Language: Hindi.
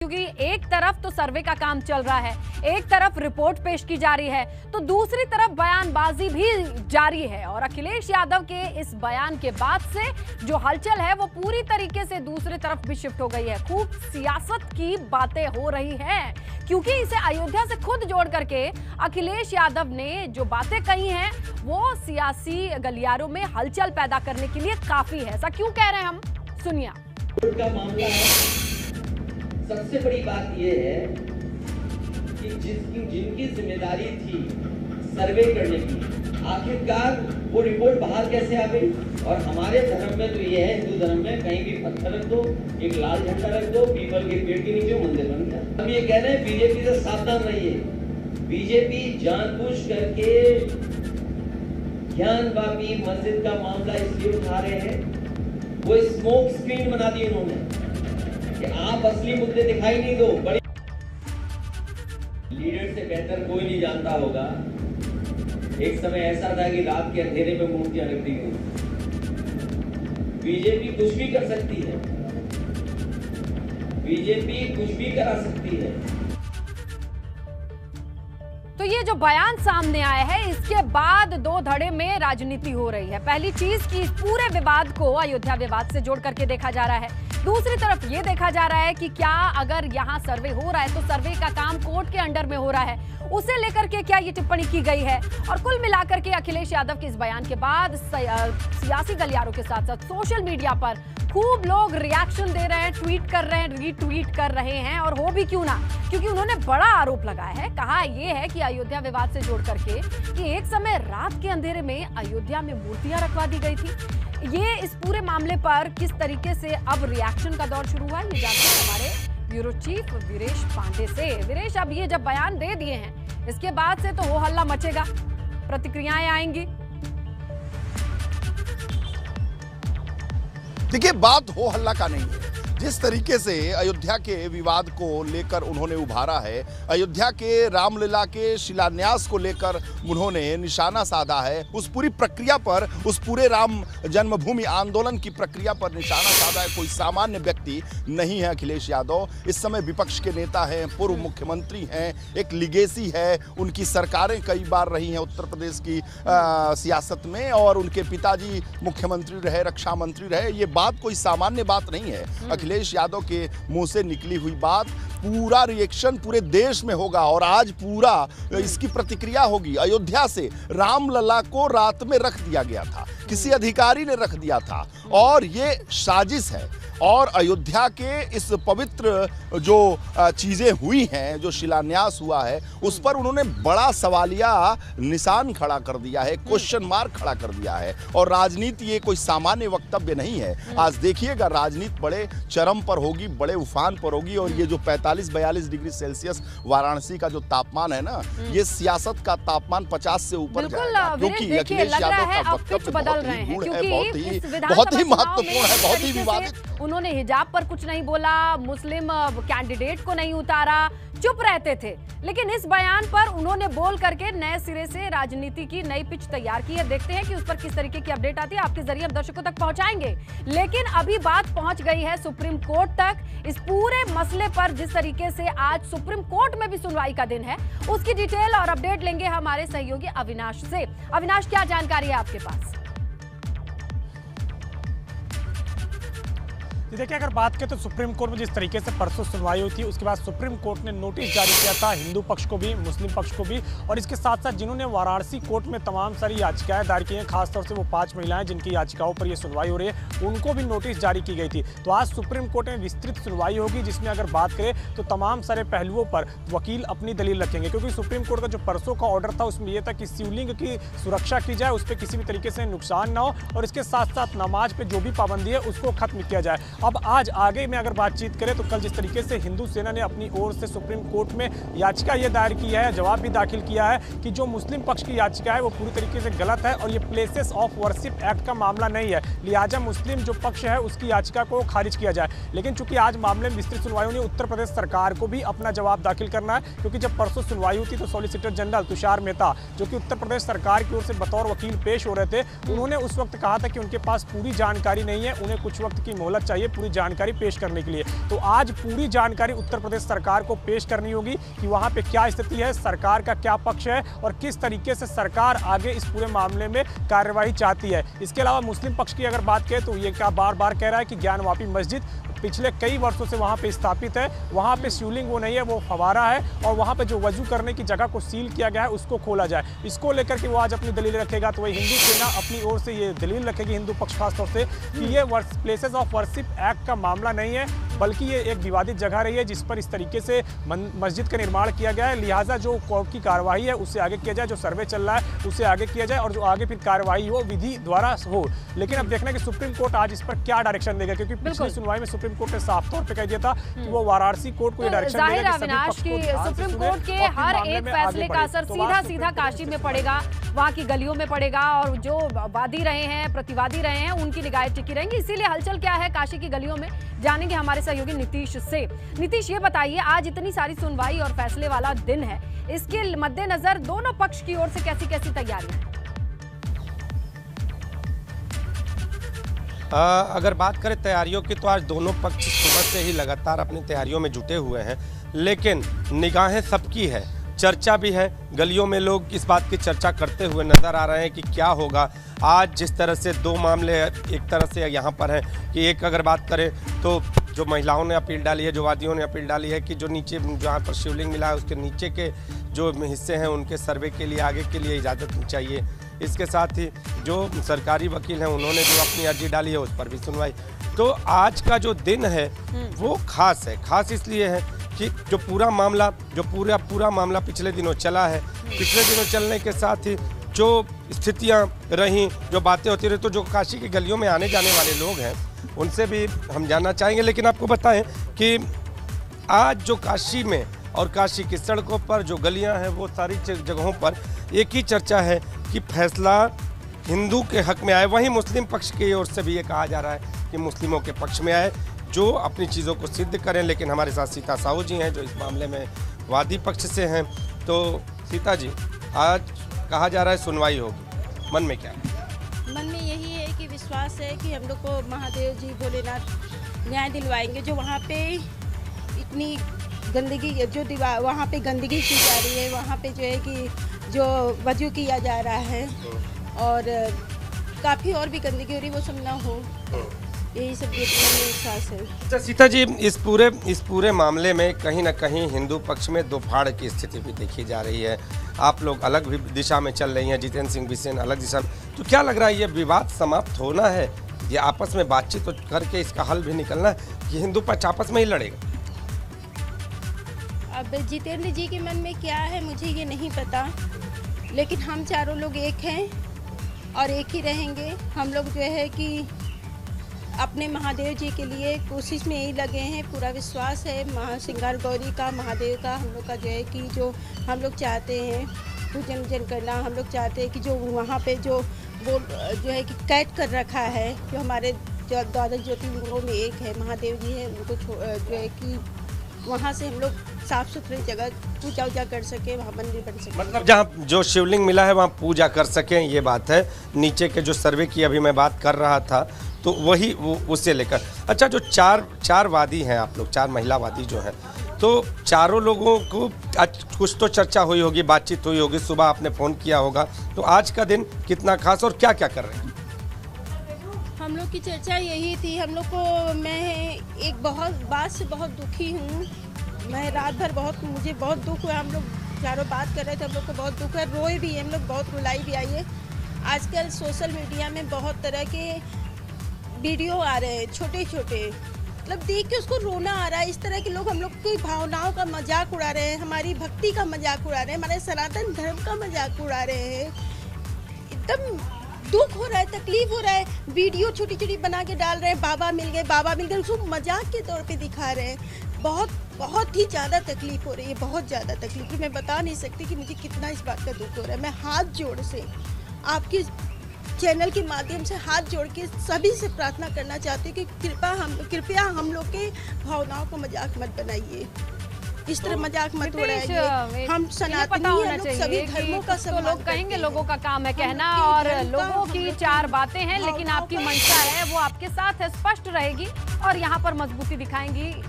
क्योंकि एक तरफ तो सर्वे का काम चल रहा है, एक तरफ रिपोर्ट पेश की जा रही है, तो दूसरी तरफ बयानबाजी भी जारी है। और अखिलेश यादव के इस बयान के बाद से जो हलचल है वो पूरी तरीके से दूसरी तरफ भी शिफ्ट हो गई है। खूब सियासत की बातें हो रही हैं, क्योंकि इसे अयोध्या से खुद जोड़ करके अखिलेश यादव ने जो बातें कही हैं वो सियासी गलियारों में हलचल पैदा करने के लिए काफी है। ऐसा क्यों कह रहे हैं हम, सुनिए। सबसे बड़ी बात यह है कि जिनकी जिम्मेदारी थी सर्वे करने की, आखिरकार वो रिपोर्ट बाहर कैसे आ गई। और हमारे धर्म में तो ये है, हिंदू धर्म में कहीं भी पत्थर रख दो, एक लाल झंडा रख दो, पीपल के पेड़ के नीचे मंदिर बन गया। हम ये कह रहे हैं बीजेपी से सावधान रहिए। बीजेपी जानबूझ करके ज्ञानवापी मस्जिद का मामला इसलिए उठा रहे हैं, वो स्मोक स्क्रीन बना दी उन्होंने कि आप असली मुद्दे दिखाई नहीं दो। बड़ी लीडर से बेहतर कोई नहीं जानता होगा, एक समय ऐसा था कि रात के अंधेरे में मूर्तियां रख दी गई। बीजेपी कुछ भी कर सकती है, बीजेपी कुछ भी करा सकती है। तो ये जो बयान सामने आया है, इसके बाद दो धड़े में राजनीति हो रही है। पहली चीज कि इस पूरे विवाद को अयोध्या विवाद से जोड़ करके देखा जा रहा है। दूसरी तरफ ये देखा जा रहा है कि क्या अगर यहाँ सर्वे हो रहा है तो सर्वे का काम कोर्ट के अंडर में हो रहा है, उसे लेकर के क्या ये टिप्पणी की गई है। और कुल मिलाकर के अखिलेश यादव के इस बयान के बाद सियासी गलियारों के साथ साथ सोशल मीडिया पर खूब लोग रिएक्शन दे रहे हैं, ट्वीट कर रहे हैं, रीट्वीट कर रहे हैं। और हो भी क्यों ना, क्योंकि उन्होंने बड़ा आरोप लगाया है। कहा यह है कि अयोध्या विवाद से जोड़ करके कि एक समय रात के अंधेरे में अयोध्या में मूर्तियां रखवा दी गई थी। ये इस पूरे मामले पर किस तरीके से अब रिएक्शन का दौर शुरू हुआ, ये जानते हैं हमारे ब्यूरो चीफ वीरेश पांडे से। वीरेश, अब ये जब बयान दे दिए हैं, इसके बाद से तो हो हल्ला मचेगा, प्रतिक्रियाएं आएंगी। देखिए, बात हो हल्ला का नहीं है। जिस तरीके से अयोध्या के विवाद को लेकर उन्होंने उभारा है, अयोध्या के रामलला के शिलान्यास को लेकर उन्होंने निशाना साधा है, उस पूरी प्रक्रिया पर, उस पूरे राम जन्मभूमि आंदोलन की प्रक्रिया पर निशाना साधा है। कोई सामान्य व्यक्ति नहीं है अखिलेश यादव। इस समय विपक्ष के नेता हैं, पूर्व मुख्यमंत्री हैं, एक लिगेसी है, उनकी सरकारें कई बार रही हैं उत्तर प्रदेश की सियासत में, और उनके पिताजी मुख्यमंत्री रहे, रक्षा मंत्री रहे। ये बात कोई सामान्य बात नहीं है। अखिलेश यादव के मुंह से निकली हुई बात, पूरा रिएक्शन पूरे देश में होगा और आज पूरा इसकी प्रतिक्रिया होगी। अयोध्या से रामलला को रात में रख दिया गया था, किसी अधिकारी ने रख दिया था, और ये साजिश है। और अयोध्या के इस पवित्र जो चीजें हुई हैं, जो शिलान्यास हुआ है, उस पर उन्होंने बड़ा सवालिया निशान खड़ा कर दिया है, क्वेश्चन मार्क खड़ा कर दिया है। और राजनीति ये कोई सामान्य वक्तव्य नहीं है। आज देखिएगा, राजनीति बड़े चरम पर होगी, बड़े उफान पर होगी। और ये जो 45-42 डिग्री सेल्सियस वाराणसी का जो तापमान है ना, ये सियासत का तापमान 50 से ऊपर जाएगा, क्योंकि अखिलेश यादव का वक्तव्य बहुत ही महत्वपूर्ण है, बहुत ही विवादित। उन्होंने हिजाब पर कुछ नहीं बोला, मुस्लिम कैंडिडेट को नहीं उतारा, चुप रहते थे। लेकिन इस बयान पर उन्होंने बोल करके नए सिरे से राजनीति की नई पिच तैयार की है। देखते हैं कि उस पर किस तरीके की अपडेट आती है, आपके जरिए हम दर्शकों तक पहुंचाएंगे। लेकिन अभी बात पहुंच गई है सुप्रीम कोर्ट तक। इस पूरे मसले पर जिस तरीके से आज सुप्रीम कोर्ट में भी सुनवाई का दिन है, उसकी डिटेल और अपडेट लेंगे हमारे सहयोगी अविनाश से। अविनाश, क्या जानकारी है आपके पास? देखिए, अगर बात करें तो सुप्रीम कोर्ट में जिस तरीके से परसों सुनवाई हुई थी, उसके बाद सुप्रीम कोर्ट ने नोटिस जारी किया था हिंदू पक्ष को भी, मुस्लिम पक्ष को भी, और इसके साथ साथ जिन्होंने वाराणसी कोर्ट में तमाम सारी याचिकाएं दायर की हैं, खासतौर से वो 5 महिलाएं जिनकी याचिकाओं पर ये सुनवाई हो रही है, उनको भी नोटिस जारी की गई थी। तो आज सुप्रीम कोर्ट में विस्तृत सुनवाई होगी, जिसमें अगर बात करें तो तमाम सारे पहलुओं पर वकील अपनी दलील रखेंगे। क्योंकि सुप्रीम कोर्ट का जो परसों का ऑर्डर था, उसमें यह था कि शिवलिंग की सुरक्षा की जाए, उस पर किसी भी तरीके से नुकसान ना हो, और इसके साथ साथ नमाज पर जो भी पाबंदी है उसको खत्म किया जाए। अब आज आगे में अगर बातचीत करें तो कल जिस तरीके से हिंदू सेना ने अपनी ओर से सुप्रीम कोर्ट में याचिका ये दायर की है, जवाब भी दाखिल किया है कि जो मुस्लिम पक्ष की याचिका है वो पूरी तरीके से गलत है और ये प्लेसेस ऑफ वर्शिप एक्ट का मामला नहीं है, लिहाजा मुस्लिम जो पक्ष है उसकी याचिका को खारिज किया जाए। लेकिन चूंकि आज मामले में विस्तृत सुनवाई होनी, उत्तर प्रदेश सरकार को भी अपना जवाब दाखिल करना है, क्योंकि जब परसों सुनवाई हुई थी तो सॉलिसिटर जनरल तुषार मेहता, जो कि उत्तर प्रदेश सरकार की ओर से बतौर वकील पेश हो रहे थे, उन्होंने उस वक्त कहा था कि उनके पास पूरी जानकारी नहीं है, उन्हें कुछ वक्त की मोहलत चाहिए, पूरी जानकारी पेश करने के लिए। तो आज पूरी जानकारी उत्तर प्रदेश सरकार को पेश करनी होगी कि वहाँ पे क्या स्थिति है, सरकार का क्या पक्ष है और किस तरीके से सरकार आगे इस पूरे मामले में कार्यवाही चाहती है। इसके अलावा मुस्लिम पक्ष की अगर बात करें तो ये क्या बार बार कह रहा है कि ज्ञानवापी मस्जिद पिछले कई वर्षों से वहाँ पे स्थापित है, वहाँ पे शिवलिंग वो नहीं है, वो फवारा है और वहाँ पे जो वजू करने की जगह को सील किया गया है उसको खोला जाए। इसको लेकर के वो आज अपनी दलील रखेगा। तो वही हिंदू सेना अपनी ओर से ये दलील रखेगी, हिंदू पक्ष खासतौर से, कि ये प्लेसेस ऑफ वर्शिप एक्ट का मामला नहीं है, बल्कि ये एक विवादित जगह रही है जिस पर इस तरीके से मस्जिद का निर्माण किया गया है। लिहाजा जो कोर्ट की कार्रवाई है उससे आगे किया जाए, जो सर्वे चल रहा है उससे आगे किया जाए और जो आगे फिर कार्रवाई हो विधि द्वारा हो। लेकिन अब देखना कि सुप्रीम कोर्ट आज इस पर क्या डायरेक्शन देगा, क्योंकि पिछली सुनवाई में सुप्रीम कोर्ट ने साफ तौर पे कह दिया था कि वो वाराणसी कोर्ट को ये डायरेक्शन देगा कि सभी पक्ष को सुप्रीम कोर्ट के हर एक फैसले का असर सीधा सीधा काशी में पड़ेगा, वहां की गलियों में पड़ेगा और जो वादी रहे हैं, प्रतिवादी रहे हैं, उनकी निगाहें टिकी रहेंगी। इसीलिए हलचल क्या है काशी की गलियों में, जानेंगे हमारे सहयोगी नीतीश से। नीतीश, ये बताइए, आज इतनी सारी सुनवाई और फैसले वाला दिन है, इसके मद्देनजर दोनों पक्ष की ओर से कैसी कैसी तैयारी है? अगर बात करें तैयारियों की तो आज दोनों पक्ष सुबह से ही लगातार अपनी तैयारियों में जुटे हुए हैं, लेकिन निगाहें सबकी है, चर्चा भी है। गलियों में लोग इस बात की चर्चा करते हुए नजर आ रहे हैं कि क्या होगा। आज जिस तरह से दो मामले एक तरह से यहाँ पर हैं कि एक अगर बात करें तो जो महिलाओं ने अपील डाली है, जो वादियों ने अपील डाली है कि जो नीचे जहाँ पर शिवलिंग मिला है उसके नीचे के जो हिस्से हैं उनके सर्वे के लिए आगे के लिए इजाज़त चाहिए। इसके साथ ही जो सरकारी वकील हैं उन्होंने जो अपनी अर्जी डाली है उस पर भी सुनवाई। तो आज का जो दिन है वो खास है। खास इसलिए है कि जो पूरा मामला पिछले दिनों चला है, पिछले दिनों चलने के साथ ही जो स्थितियां रहीं, जो बातें होती रही, तो जो काशी की गलियों में आने जाने वाले लोग हैं उनसे भी हम जानना चाहेंगे। लेकिन आपको बताएं कि आज जो काशी में और काशी की सड़कों पर जो गलियां हैं वो सारी जगहों पर एक ही चर्चा है कि फैसला हिंदू के हक में आए। वहीं मुस्लिम पक्ष की ओर से भी ये कहा जा रहा है कि मुस्लिमों के पक्ष में आए, जो अपनी चीज़ों को सिद्ध करें। लेकिन हमारे साथ सीता साहू जी हैं जो इस मामले में वादी पक्ष से हैं। तो सीता जी, आज कहा जा रहा है सुनवाई होगी, मन में क्या है? मन में यही है कि विश्वास है कि हम लोग को महादेव जी भोलेनाथ न्याय दिलवाएंगे। जो वहाँ पे इतनी गंदगी, जो दीवार वहाँ पे गंदगी की जा रही है, वहाँ पे जो है कि जो वजू किया जा रहा है और काफ़ी और भी गंदगी हो रही, वो सब ना हो, यही सब देखने में विश्वास है। अच्छा सीता जी, इस पूरे मामले में कहीं ना कहीं हिंदू पक्ष में दो फाड़ की स्थिति भी देखी जा रही है। आप लोग अलग भी दिशा में चल रही हैं, जितेंद्र सिंह बिसेन अलग दिशा में। तो क्या लग रहा है ये विवाद समाप्त होना है, ये आपस में बातचीत करके इसका हल भी निकलना है कि हिंदू पक्ष आपस में ही लड़ेगा? अब जितेंद्र जी के मन में क्या है मुझे ये नहीं पता, लेकिन हम चारों लोग एक हैं और एक ही रहेंगे। हम लोग जो है कि अपने महादेव जी के लिए कोशिश में यही लगे हैं, पूरा विश्वास है श्रृंगार गौरी का, महादेव का। हम लोग का जो है कि जो हम लोग चाहते हैं पूजन वूजन करना, हम लोग चाहते हैं कि जो वहाँ पे जो वो जो है कि कैद कर रखा है, जो हमारे जो द्वादश ज्योतिर्लिंगों में एक है महादेव जी है, उनको जो है कि वहाँ से हम लोग साफ सुथरी जगह पूजा वूजा कर सके, वहाँ मंदिर बन सके। मतलब जहाँ जो शिवलिंग मिला है वहाँ पूजा कर सकें, ये बात है। नीचे के जो सर्वे की अभी मैं बात कर रहा था तो वही वो उससे लेकर। अच्छा, जो चार वादी हैं आप लोग, 4 महिला वादी जो हैं, तो चारों लोगों को आज कुछ तो चर्चा हुई होगी, बातचीत हुई होगी, सुबह आपने फ़ोन किया होगा, तो आज का दिन कितना खास और क्या क्या कर रहे हैं? हम लोग की चर्चा यही थी। हम लोग को, मैं एक बहुत बात से बहुत दुखी हूँ। मैं रात भर मुझे बहुत दुख हुआ। हम लोग चारों बात कर रहे थे, हम लोग को बहुत दुख है, रोए भी हम लोग, बहुत रुलाई भी आई है। आजकल सोशल मीडिया में बहुत तरह के वीडियो आ रहे हैं, छोटे छोटे, मतलब देख के उसको रोना आ रहा है। इस तरह के लोग हम लोग की भावनाओं का मजाक उड़ा रहे हैं, हमारी भक्ति का मजाक उड़ा रहे हैं, हमारे सनातन धर्म का मजाक उड़ा रहे हैं। एकदम दुख हो रहा है, तकलीफ हो रहा है। वीडियो छोटी छोटी बना के डाल रहे हैं, बाबा मिल गए, उसको मजाक के तौर पे दिखा रहे हैं। बहुत ही ज़्यादा तकलीफ हो रही है, बहुत ज़्यादा तकलीफ। मैं बता नहीं सकती कि मुझे कितना इस बात का दुख हो रहा है। मैं हाथ जोड़ से आपके चैनल के माध्यम से हाथ जोड़ के सभी से प्रार्थना करना चाहती हूँ कि कृपया हम लोग के भावनाओं को मजाक मत बनाइए, इस तरह मजाक मत उड़ाइए। हम सनातनी हैं, हम लोग सभी धर्मों का सम्मान लोग कहेंगे, लोगों का काम है कहना, और लोगों की 4 बातें हैं, लेकिन आपकी मंशा है वो आपके साथ है, स्पष्ट रहेगी। और यहाँ पर मजबूती दिखाएंगी